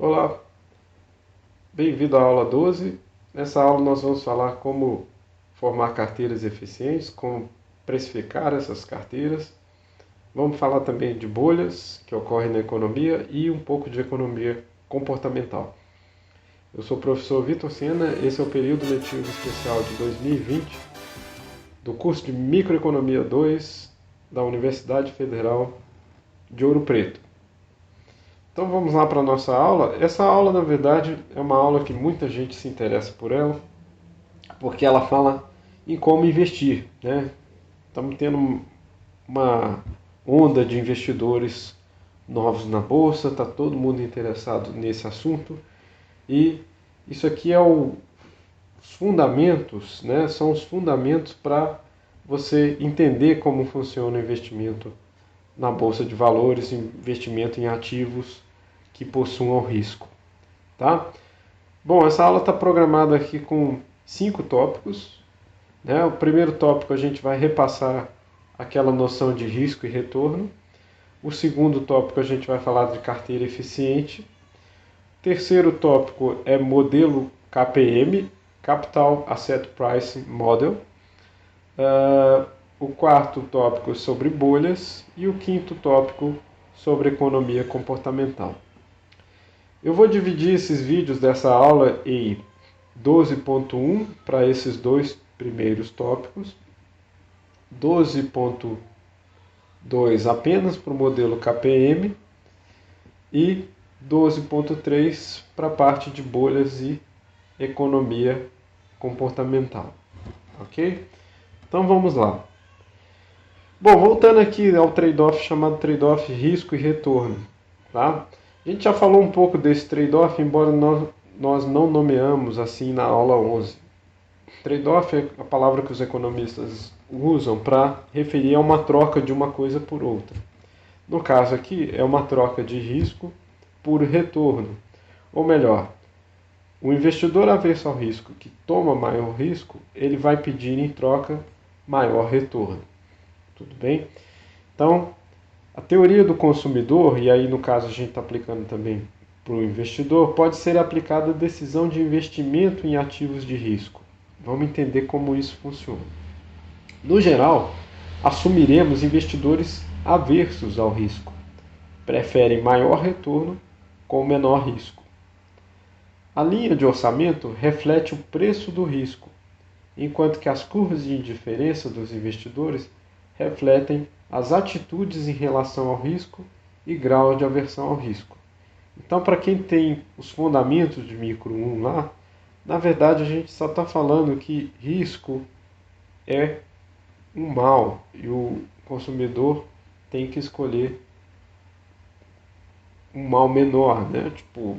Olá, bem-vindo à aula 12. Nessa aula nós vamos falar como formar carteiras eficientes, como precificar essas carteiras. Vamos falar também de bolhas que ocorrem na economia e um pouco de economia comportamental. Eu sou o professor Vitor Sena, esse é o período letivo especial de 2020 do curso de Microeconomia 2 da Universidade Federal de Ouro Preto. Então vamos lá para a nossa aula. Essa aula, na verdade, é uma aula que muita gente se interessa por ela, porque ela fala em como investir, né? Estamos tendo uma onda de investidores novos na bolsa, está todo mundo interessado nesse assunto e isso aqui é os fundamentos, né? São os fundamentos para você entender como funciona o investimento na bolsa de valores, investimento em ativos que possuam risco, tá? Bom, essa aula está programada aqui com 5 tópicos, né? O primeiro tópico a gente vai repassar aquela noção de risco e retorno. O segundo tópico a gente vai falar de carteira eficiente. O terceiro tópico é modelo KPM, Capital Asset Pricing Model. O quarto tópico é sobre bolhas e o quinto tópico sobre economia comportamental. Eu vou dividir esses vídeos dessa aula em 12.1 para esses dois primeiros tópicos, 12.2 apenas para o modelo KPM e 12.3 para a parte de bolhas e economia comportamental. Ok? Então vamos lá. Bom, voltando aqui ao trade-off chamado trade-off risco e retorno, tá? A gente já falou um pouco desse trade-off, embora nós não nomeamos assim na aula 11. Trade-off é a palavra que os economistas usam para referir a uma troca de uma coisa por outra. No caso aqui, é uma troca de risco por retorno. Ou melhor, o investidor averso ao risco que toma maior risco, ele vai pedir em troca maior retorno. Tudo bem? Então, a teoria do consumidor, e aí no caso a gente está aplicando também para o investidor, pode ser aplicada à decisão de investimento em ativos de risco. Vamos entender como isso funciona. No geral, assumiremos investidores aversos ao risco. Preferem maior retorno com menor risco. A linha de orçamento reflete o preço do risco, enquanto que as curvas de indiferença dos investidores refletem as atitudes em relação ao risco e grau de aversão ao risco. Então, para quem tem os fundamentos de micro 1 lá, na verdade a gente só está falando que risco é um mal e o consumidor tem que escolher um mal menor, né? Tipo,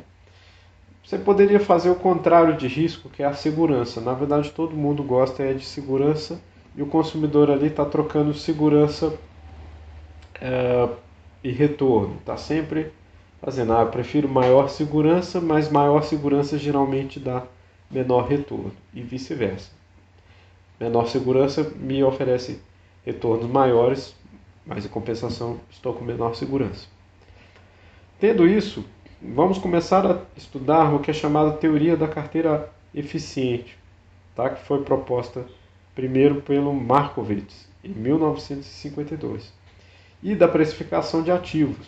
você poderia fazer o contrário de risco, que é a segurança. Na verdade, todo mundo gosta de segurança e o consumidor ali está trocando segurança e retorno. Está sempre fazendo, eu prefiro maior segurança, mas maior segurança geralmente dá menor retorno e vice-versa. Menor segurança me oferece retornos maiores, mas em compensação estou com menor segurança. Tendo isso, vamos começar a estudar o que é chamada teoria da carteira eficiente, tá? Que foi proposta primeiro pelo Markowitz, em 1952, e da precificação de ativos,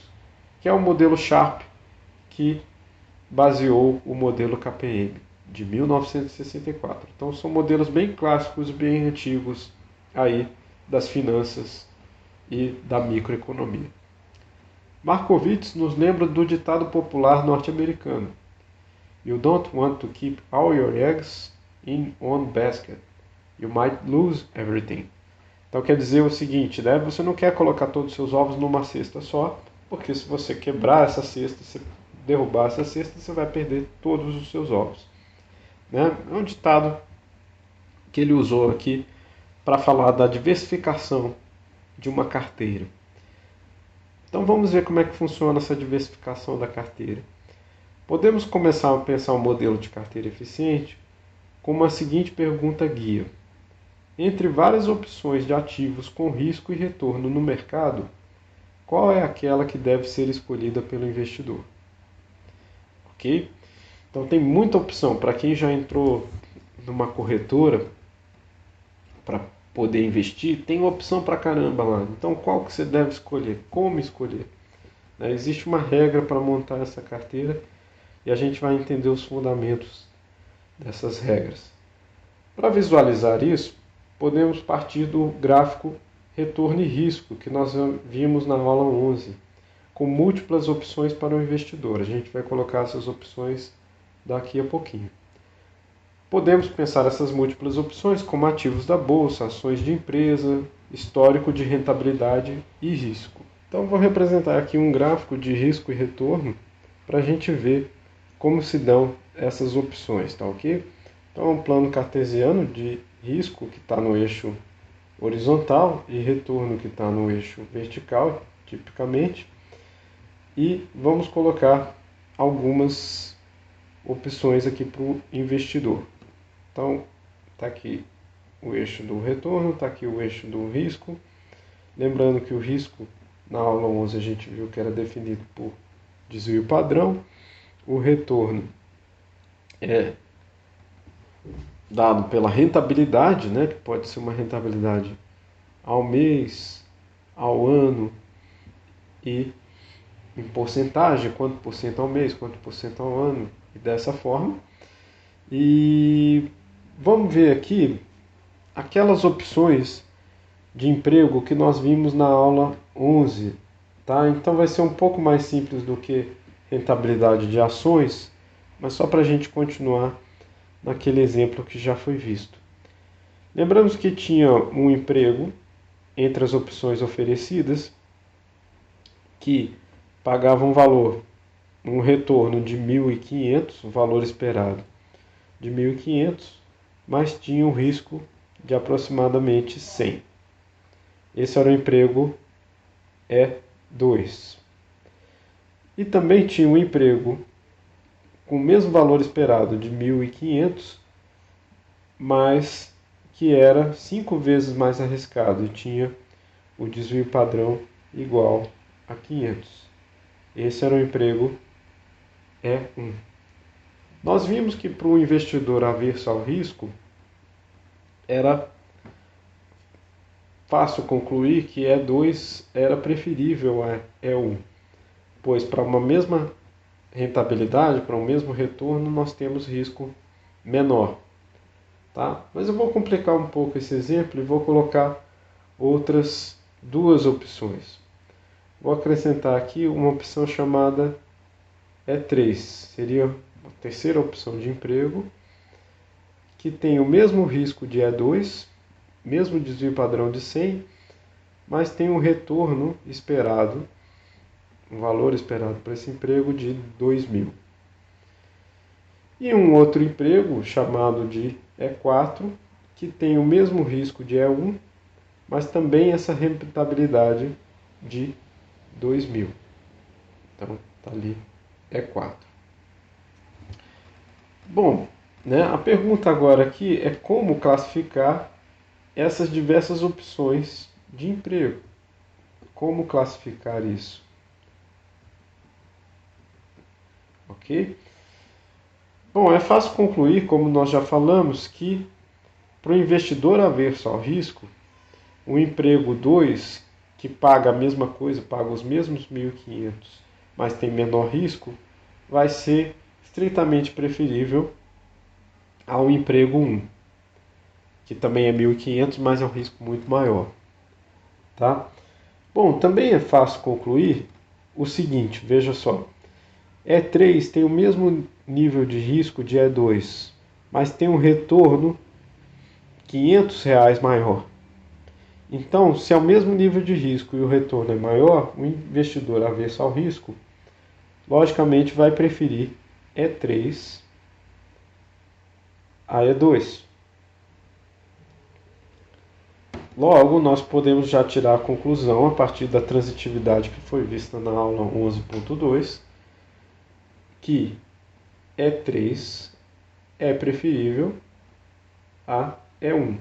que é o modelo Sharpe, que baseou o modelo KPM, de 1964. Então são modelos bem clássicos, bem antigos aí das finanças e da microeconomia. Markowitz nos lembra do ditado popular norte-americano: You don't want to keep all your eggs in one basket. You might lose everything. Então quer dizer o seguinte, né? Você não quer colocar todos os seus ovos numa cesta só, porque se você quebrar essa cesta, se derrubar essa cesta, você vai perder todos os seus ovos. Né? É um ditado que ele usou aqui para falar da diversificação de uma carteira. Então vamos ver como é que funciona essa diversificação da carteira. Podemos começar a pensar um modelo de carteira eficiente com uma seguinte pergunta guia. Entre várias opções de ativos com risco e retorno no mercado, qual é aquela que deve ser escolhida pelo investidor? ok? Então tem muita opção. Para quem já entrou numa corretora para poder investir, tem opção para caramba lá. Então qual que você deve escolher? Como escolher? Né? Existe uma regra para montar essa carteira e a gente vai entender os fundamentos dessas regras. Para visualizar isso, podemos partir do gráfico retorno e risco que nós vimos na aula 11, com múltiplas opções para o investidor. A gente vai colocar essas opções daqui a pouquinho. Podemos pensar essas múltiplas opções como ativos da bolsa, ações de empresa, histórico de rentabilidade e risco. Então vou representar aqui um gráfico de risco e retorno para a gente ver como se dão essas opções, tá ok? Então é um plano cartesiano de risco que está no eixo horizontal e retorno que está no eixo vertical, tipicamente. E vamos colocar algumas opções aqui para o investidor. Então, está aqui o eixo do retorno, está aqui o eixo do risco. Lembrando que o risco, na aula 11, a gente viu que era definido por desvio padrão. O retorno é dado pela rentabilidade, né, que pode ser uma rentabilidade ao mês, ao ano e em porcentagem, quanto por cento ao mês, quanto por cento ao ano, e dessa forma. E vamos ver aqui aquelas opções de emprego que nós vimos na aula 11, tá? Então vai ser um pouco mais simples do que rentabilidade de ações, mas só para a gente continuar naquele exemplo que já foi visto. Lembramos que tinha um emprego entre as opções oferecidas que pagava um valor, um retorno de 1.500, o valor esperado de 1.500, mas tinha um risco de aproximadamente 100. Esse era o emprego E2. E também tinha um emprego com o mesmo valor esperado de 1.500, mas que era 5 vezes mais arriscado e tinha o desvio padrão igual a 500. Esse era o emprego E1. Nós vimos que para o investidor averso ao risco, era fácil concluir que E2 era preferível a E1, pois para uma mesma rentabilidade, para o mesmo retorno, nós temos risco menor. Tá? Mas eu vou complicar um pouco esse exemplo e vou colocar outras duas opções. Vou acrescentar aqui uma opção chamada E3, seria a terceira opção de emprego, que tem o mesmo risco de E2, mesmo desvio padrão de 100, mas tem um retorno esperado, um valor esperado para esse emprego de 2.000. E um outro emprego chamado de E4, que tem o mesmo risco de E1, mas também essa rentabilidade de 2.000. Então, está ali E4. Bom, né, a pergunta agora aqui é como classificar essas diversas opções de emprego. Como classificar isso? Ok? Bom, é fácil concluir, como nós já falamos, que para o investidor averso ao risco, o emprego 2, que paga a mesma coisa, paga os mesmos 1.500, mas tem menor risco, vai ser estritamente preferível ao emprego 1, que também é 1.500, mas é um risco muito maior. Tá? Bom, também é fácil concluir o seguinte, veja só. E3 tem o mesmo nível de risco de E2, mas tem um retorno R$ 500 maior. Então, se é o mesmo nível de risco e o retorno é maior, o investidor avesso ao risco, logicamente vai preferir E3 a E2. Logo, nós podemos já tirar a conclusão a partir da transitividade que foi vista na aula 11.2, que E3 é preferível a E1.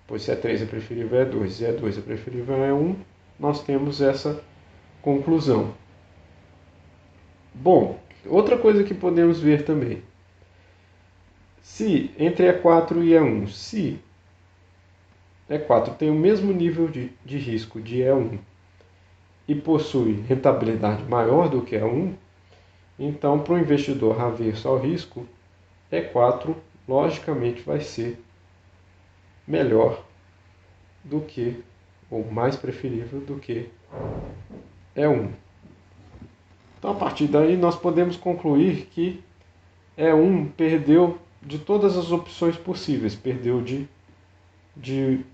Pois se E3 é preferível a E2 e E2 é preferível a E1, nós temos essa conclusão. Bom, Outra coisa que podemos ver também, se entre E4 e E1, se E4 tem o mesmo nível de risco de E1 e possui rentabilidade maior do que E1, então para o investidor averso ao risco, E4 logicamente vai ser melhor do que, ou mais preferível do que E1. Então a partir daí nós podemos concluir que E1 perdeu de todas as opções possíveis, perdeu de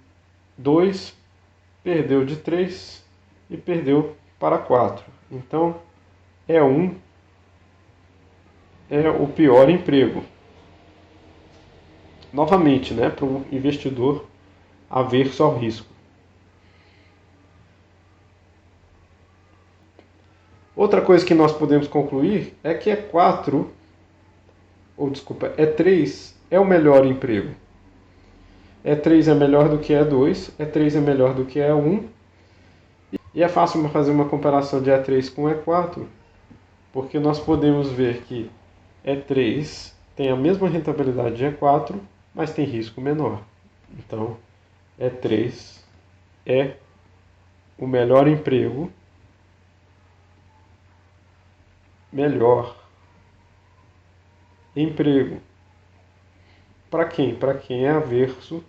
2, perdeu de 3 e perdeu para 4. Então E1 é o pior emprego. Novamente, né, para um investidor averso ao risco. Outra coisa que nós podemos concluir é que E3 é o melhor emprego. E3 é melhor do que E2, E3 é melhor do que E1. E é fácil fazer uma comparação de E3 com E4, porque nós podemos ver que E3 tem a mesma rentabilidade de E4, mas tem risco menor. Então, E3 é o melhor emprego, melhor emprego. Para quem? Para quem é averso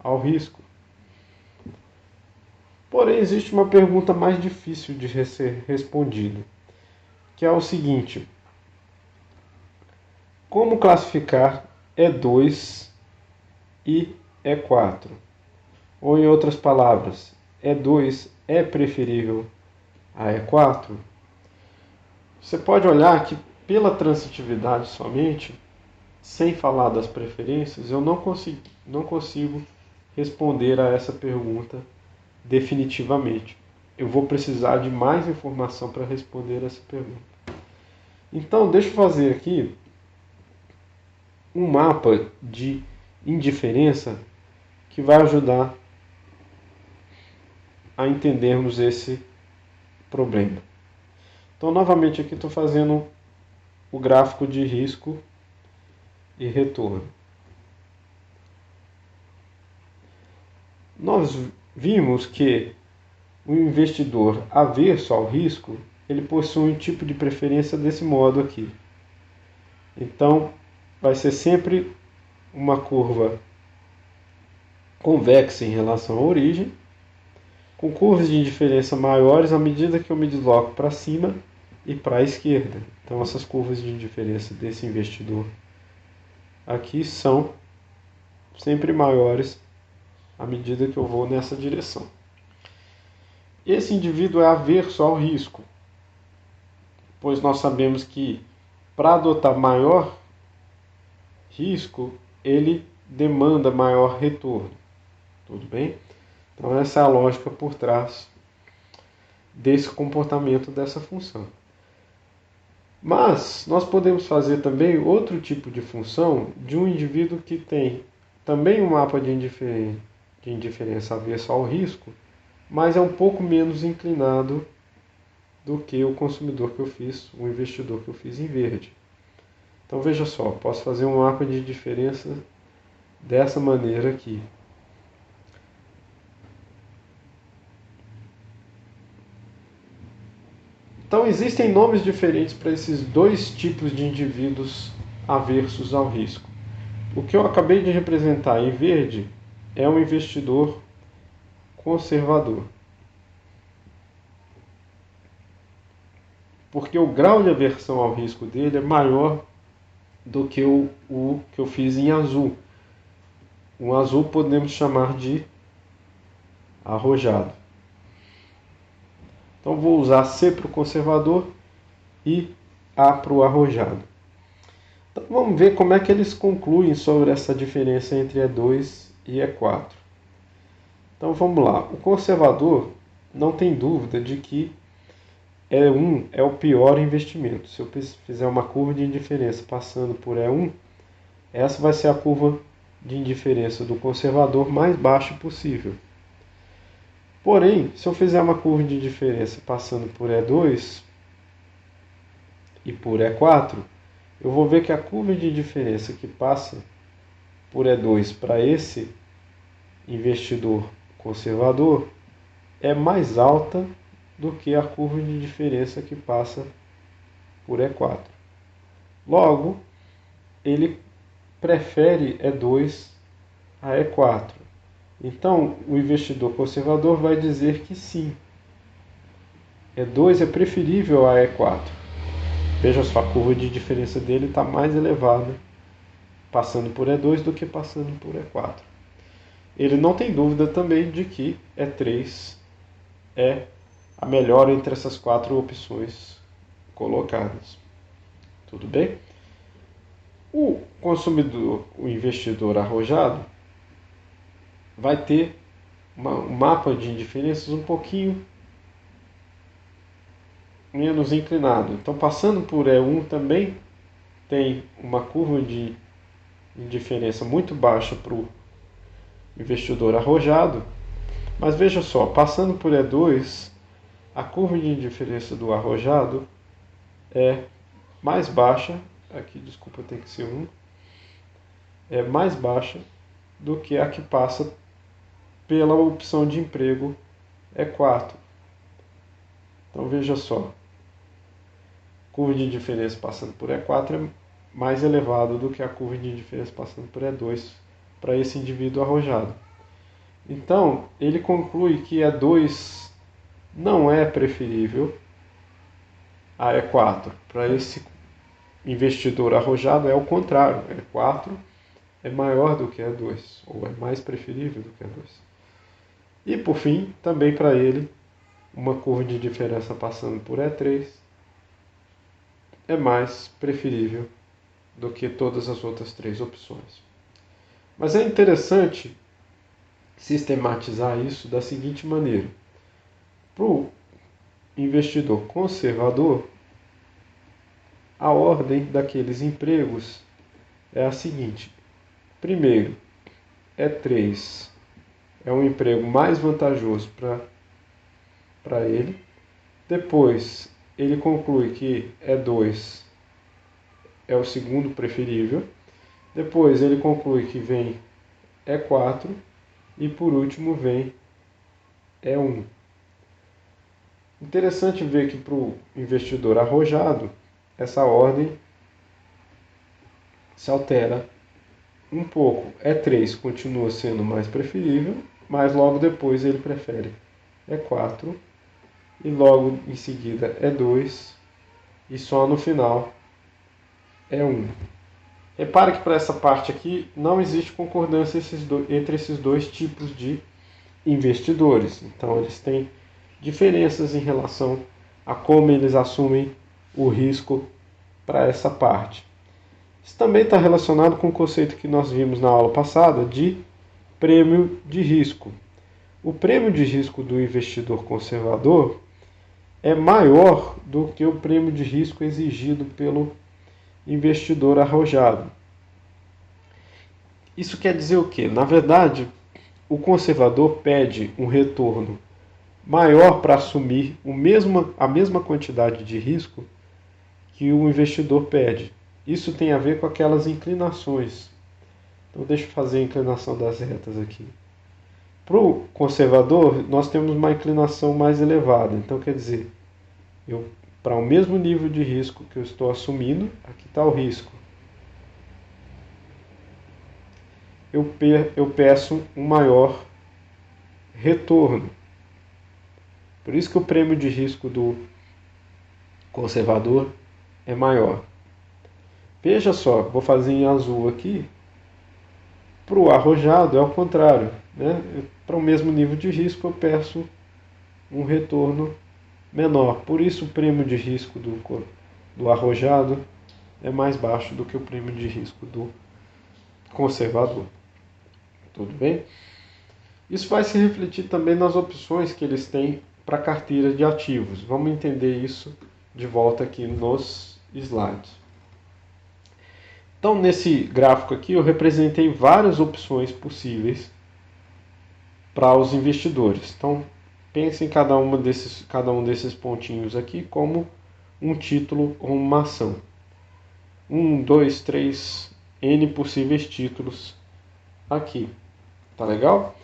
ao risco. Porém, existe uma pergunta mais difícil de ser respondida, que é o seguinte: como classificar E2 e E4? Ou, em outras palavras, E2 é preferível a E4? Você pode olhar que, pela transitividade somente, sem falar das preferências, eu não consigo responder a essa pergunta definitivamente. Eu vou precisar de mais informação para responder essa pergunta. Então, deixa eu fazer aqui um mapa de indiferença que vai ajudar a entendermos esse problema. Então, novamente aqui estou fazendo o gráfico de risco e retorno. Nós vimos que o investidor averso ao risco, ele possui um tipo de preferência desse modo aqui. Então, vai ser sempre uma curva convexa em relação à origem, com curvas de indiferença maiores à medida que eu me desloco para cima e para a esquerda. Então, essas curvas de indiferença desse investidor aqui são sempre maiores à medida que eu vou nessa direção. Esse indivíduo é averso ao risco, pois nós sabemos que para adotar maior risco, ele demanda maior retorno. Tudo bem? Então essa é a lógica por trás desse comportamento dessa função. Mas nós podemos fazer também outro tipo de função de um indivíduo que tem também um mapa de indiferença avesso ao risco, mas é um pouco menos inclinado do que o consumidor que eu fiz, o investidor que eu fiz em verde. Então veja só, posso fazer um mapa de diferença dessa maneira aqui. Então existem nomes diferentes para esses dois tipos de indivíduos aversos ao risco. O que eu acabei de representar em verde é um investidor conservador. Porque o grau de aversão ao risco dele é maior do que o que eu fiz em azul. O azul podemos chamar de arrojado. Então vou usar C para o conservador e A para o arrojado. Então vamos ver como é que eles concluem sobre essa diferença entre E2 e E4. Então vamos lá. O conservador não tem dúvida de que E1 é o pior investimento. Se eu fizer uma curva de indiferença passando por E1, essa vai ser a curva de indiferença do conservador mais baixa possível. Porém, se eu fizer uma curva de indiferença passando por E2, e por E4, eu vou ver que a curva de diferença que passa por E2 para esse investidor conservador é mais alta do que a curva de diferença que passa por E4. Logo, ele prefere E2 a E4. Então, o investidor conservador vai dizer que sim, E2 é preferível a E4. Veja só, a curva de diferença dele está mais elevada passando por E2 do que passando por E4. Ele não tem dúvida também de que E3 é a melhor entre essas quatro opções colocadas. Tudo bem? O consumidor, o investidor arrojado, vai ter um mapa de indiferenças um pouquinho menos inclinado. Então, passando por E1 também tem uma curva de indiferença muito baixa para o investidor arrojado, mas veja só, passando por E2, a curva de indiferença do arrojado é mais baixa, aqui desculpa tem que ser 1, é mais baixa do que a que passa pela opção de emprego E4. Então veja só, curva de diferença passando por E4 é mais elevada do que a curva de diferença passando por E2 para esse indivíduo arrojado. Então, ele conclui que E2 não é preferível a E4. Para esse investidor arrojado é o contrário, E4 é maior do que E2, ou é mais preferível do que E2. E por fim, também para ele, uma curva de diferença passando por E3 é mais preferível do que todas as outras três opções. Mas é interessante sistematizar isso da seguinte maneira. Para o investidor conservador, a ordem daqueles empregos é a seguinte. Primeiro, E3 é um emprego mais vantajoso para ele. Depois, ele conclui que E2 é o segundo preferível. Depois, ele conclui que vem E4 e por último vem E1. Interessante ver que para o investidor arrojado, essa ordem se altera um pouco. E3 continua sendo mais preferível, mas logo depois ele prefere E4 e logo em seguida E2 e só no final E1. Repare que para essa parte aqui não existe concordância entre esses dois tipos de investidores. Então eles têm diferenças em relação a como eles assumem o risco para essa parte. Isso também está relacionado com o conceito que nós vimos na aula passada de prêmio de risco. O prêmio de risco do investidor conservador é maior do que o prêmio de risco exigido pelo investidor arrojado. Isso quer dizer o quê? Na verdade, o conservador pede um retorno maior para assumir a mesma quantidade de risco que o investidor pede. Isso tem a ver com aquelas inclinações. Então deixa eu fazer a inclinação das retas aqui. Para o conservador, nós temos uma inclinação mais elevada. Então quer dizer, para o mesmo nível de risco que eu estou assumindo, aqui está o risco. Eu peço um maior retorno. Por isso que o prêmio de risco do conservador é maior. Veja só, vou fazer em azul aqui. Para o arrojado é o contrário. Né? Para o mesmo nível de risco eu peço um retorno menor. Por isso o prêmio de risco do arrojado é mais baixo do que o prêmio de risco do conservador. Tudo bem? Isso vai se refletir também nas opções que eles têm para a carteira de ativos. Vamos entender isso de volta aqui nos slides. Então, nesse gráfico aqui, eu representei várias opções possíveis para os investidores. Então, pense em cada um desses pontinhos aqui como um título ou uma ação. 1, 2, 3, N possíveis títulos aqui. Tá legal?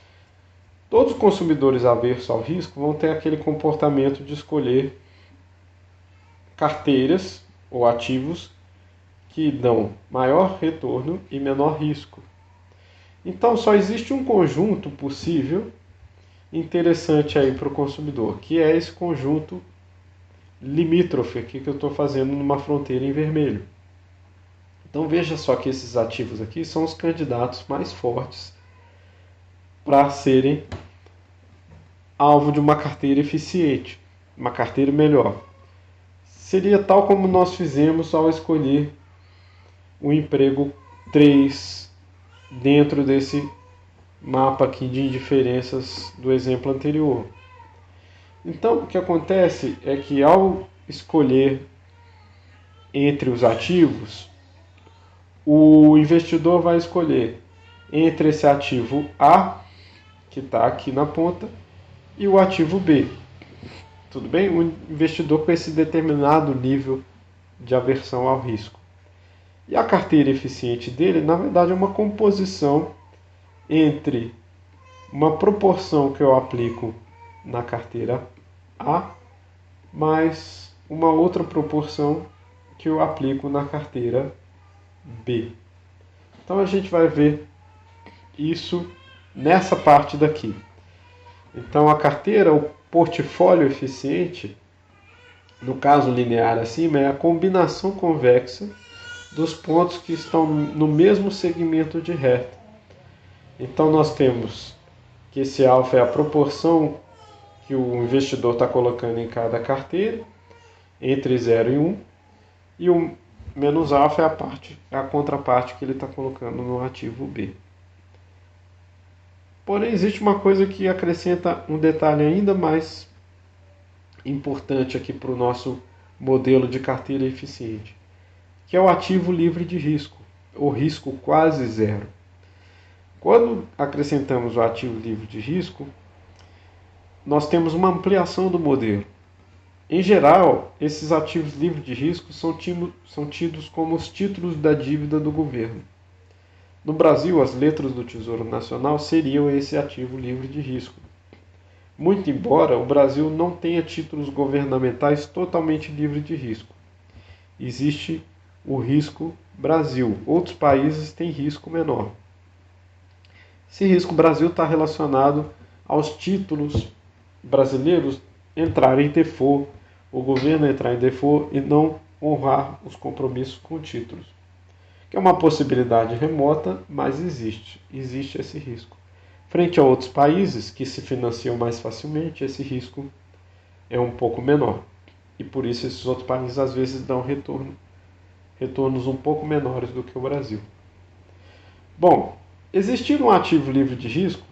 Todos os consumidores aversos ao risco vão ter aquele comportamento de escolher carteiras ou ativos que dão maior retorno e menor risco. Então só existe um conjunto possível interessante aí para o consumidor, que é esse conjunto limítrofe aqui que eu estou fazendo numa fronteira em vermelho. Então veja só que esses ativos aqui são os candidatos mais fortes para serem alvo de uma carteira eficiente, uma carteira melhor. Seria tal como nós fizemos ao escolher o emprego 3 dentro desse mapa aqui de indiferenças do exemplo anterior. Então, o que acontece é que ao escolher entre os ativos, o investidor vai escolher entre esse ativo A, que está aqui na ponta, e o ativo B. Tudo bem? O investidor com esse determinado nível de aversão ao risco. E a carteira eficiente dele, na verdade, é uma composição entre uma proporção que eu aplico na carteira A mais uma outra proporção que eu aplico na carteira B. Então a gente vai ver isso nessa parte daqui. Então a carteira, o portfólio eficiente, no caso linear acima, é a combinação convexa dos pontos que estão no mesmo segmento de reta. Então nós temos que esse alfa é a proporção que o investidor está colocando em cada carteira, entre 0 e 1, e o menos alfa é a contraparte que ele está colocando no ativo B. Porém, existe uma coisa que acrescenta um detalhe ainda mais importante aqui para o nosso modelo de carteira eficiente, que é o ativo livre de risco, ou risco quase zero. Quando acrescentamos o ativo livre de risco, nós temos uma ampliação do modelo. Em geral, esses ativos livres de risco são tidos como os títulos da dívida do governo. No Brasil, as letras do Tesouro Nacional seriam esse ativo livre de risco. Muito embora o Brasil não tenha títulos governamentais totalmente livres de risco. Existe o risco Brasil. Outros países têm risco menor. Esse risco Brasil está relacionado aos títulos brasileiros entrarem em default, o governo entrar em default e não honrar os compromissos com títulos. Que é uma possibilidade remota, mas existe esse risco. Frente a outros países que se financiam mais facilmente, esse risco é um pouco menor. E por isso esses outros países às vezes dão retornos um pouco menores do que o Brasil. Bom, existindo um ativo livre de risco,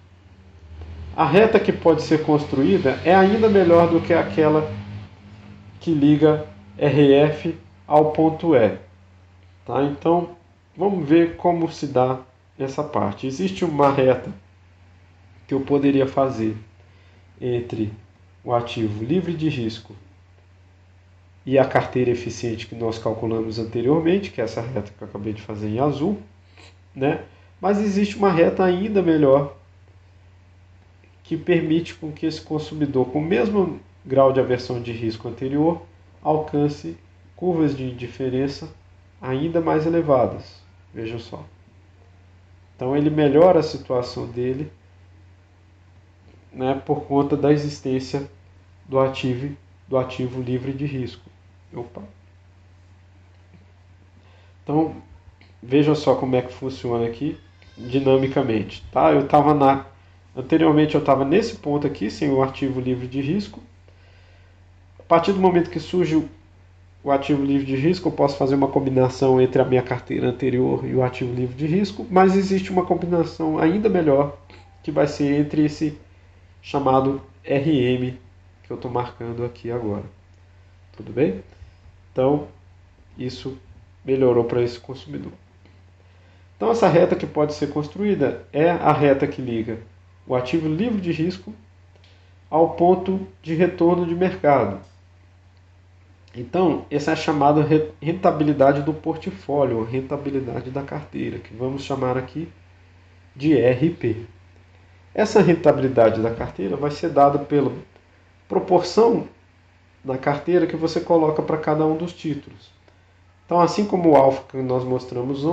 a reta que pode ser construída é ainda melhor do que aquela que liga RF ao ponto E. Tá? Então, vamos ver como se dá essa parte. Existe uma reta que eu poderia fazer entre o ativo livre de risco e a carteira eficiente que nós calculamos anteriormente, que é essa reta que eu acabei de fazer em azul, né? Mas existe uma reta ainda melhor que permite com que esse consumidor, com o mesmo grau de aversão de risco anterior, alcance curvas de indiferença ainda mais elevadas. Veja só. Então ele melhora a situação dele, né, por conta da existência do ativo livre de risco. Opa. Então veja só como é que funciona aqui dinamicamente. Tá? Anteriormente eu estava nesse ponto aqui, sem o ativo livre de risco. A partir do momento que surge o ativo livre de risco, eu posso fazer uma combinação entre a minha carteira anterior e o ativo livre de risco, mas existe uma combinação ainda melhor, que vai ser entre esse chamado RM, que eu estou marcando aqui agora. Tudo bem? Então, isso melhorou para esse consumidor. Então, essa reta que pode ser construída é a reta que liga o ativo livre de risco ao ponto de retorno de mercado. Então, essa é a chamada rentabilidade do portfólio, rentabilidade da carteira, que vamos chamar aqui de RP. Essa rentabilidade da carteira vai ser dada pela proporção na carteira que você coloca para cada um dos títulos. Então, assim como o alfa que nós mostramos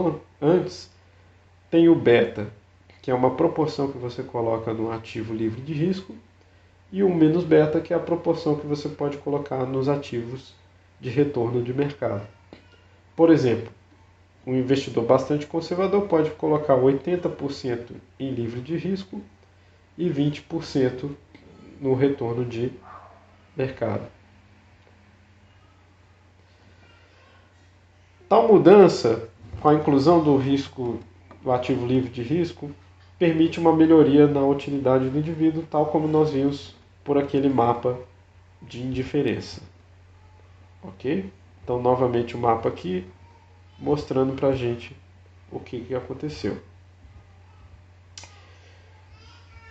antes, tem o beta, que é uma proporção que você coloca no ativo livre de risco, e o menos beta, que é a proporção que você pode colocar nos ativos de retorno de mercado. Por exemplo, um investidor bastante conservador pode colocar 80% em livre de risco e 20% no retorno de mercado. Tal mudança, com a inclusão do risco do ativo livre de risco, permite uma melhoria na utilidade do indivíduo, tal como nós vimos por aquele mapa de indiferença. Ok? Então, novamente o mapa aqui, mostrando para a gente o que aconteceu.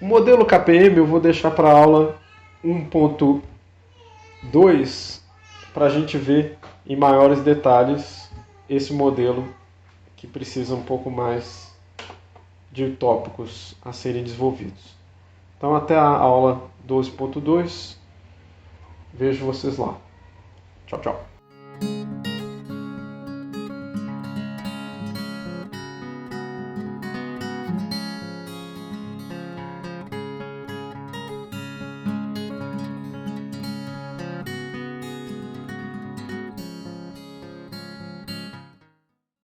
O modelo KPM eu vou deixar para a aula 1.2 para a gente ver em maiores detalhes esse modelo que precisa um pouco mais de tópicos a serem desenvolvidos. Então até a aula 12.2, vejo vocês lá. Tchau, tchau.